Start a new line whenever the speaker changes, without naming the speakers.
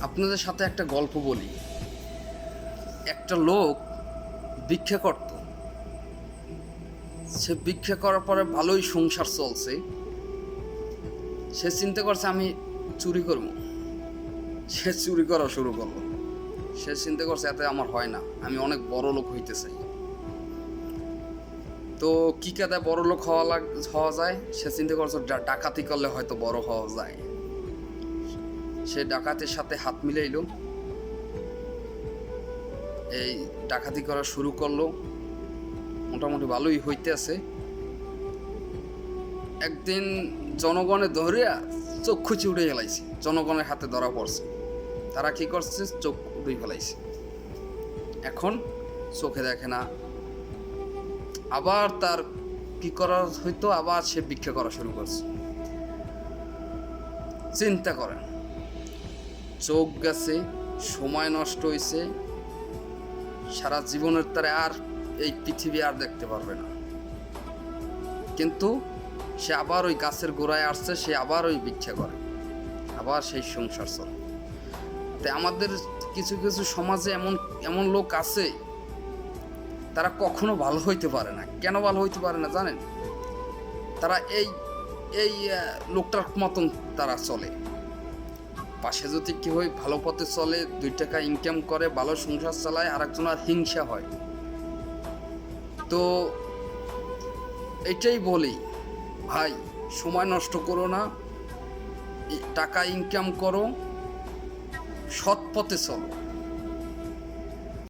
আপনাদের সাথে একটা গল্প বলি। একটা লোক ভিক্ষা করত। সে ভিক্ষা করার পরে ভালোই সংসার চলছে। সে চিন্তা করছে আমি চুরি করব। সে চুরি করা শুরু করলো। সে চিন্তা করছে এতে আমার হয় না, আমি অনেক বড় লোক হইতে চাই। তো কি কাদা বড় লোক হওয়া যায়, সে চিন্তা করছে ডাকাতি করলে হয়তো বড় হওয়া যায়। সে ডাকাতের সাথে হাত মিলাইল, এই ডাকাতি করা শুরু করলো। মোটামুটি ভালোই হইতেছে। একদিন জনগণে ধরিয়া চক্ষু উড়ে ফেলাইছে। জনগণের হাতে ধরা পড়ছে। তারা কি করছে, চোখ উড়ে ফেলাইছে। এখন চোখে দেখে না। আবার তার কি করা হইতো, আবার সে ভিক্ষা করা শুরু করছে। চিন্তা করেন, চোখ গেছে, সময় নষ্ট হয়েছে, সারা জীবনের তারে আর এই পৃথিবী আর দেখতে পারবে না। কিন্তু সে আবার ওই গাছের গোড়ায় আসছে, সে আবার ওই ভিক্ষা করে, আবার সেই সংসার চলে। তাই আমাদের কিছু কিছু সমাজে এমন এমন লোক আছে, তারা কখনো ভালো হইতে পারে না। কেন ভালো হইতে পারে না জানেন? তারা এই এই লোকটার মতন তারা চলে। পাশে যদি কি হয় ভালো পথে চলে, 2 টাকা ইনকাম করে, ভালো সংসার চালায়, আর একজনের হিংসা হয়। তো এটাই বলি, ভাই সময় নষ্ট করো না, টাকা ইনকাম করো, সৎ পথে চলো।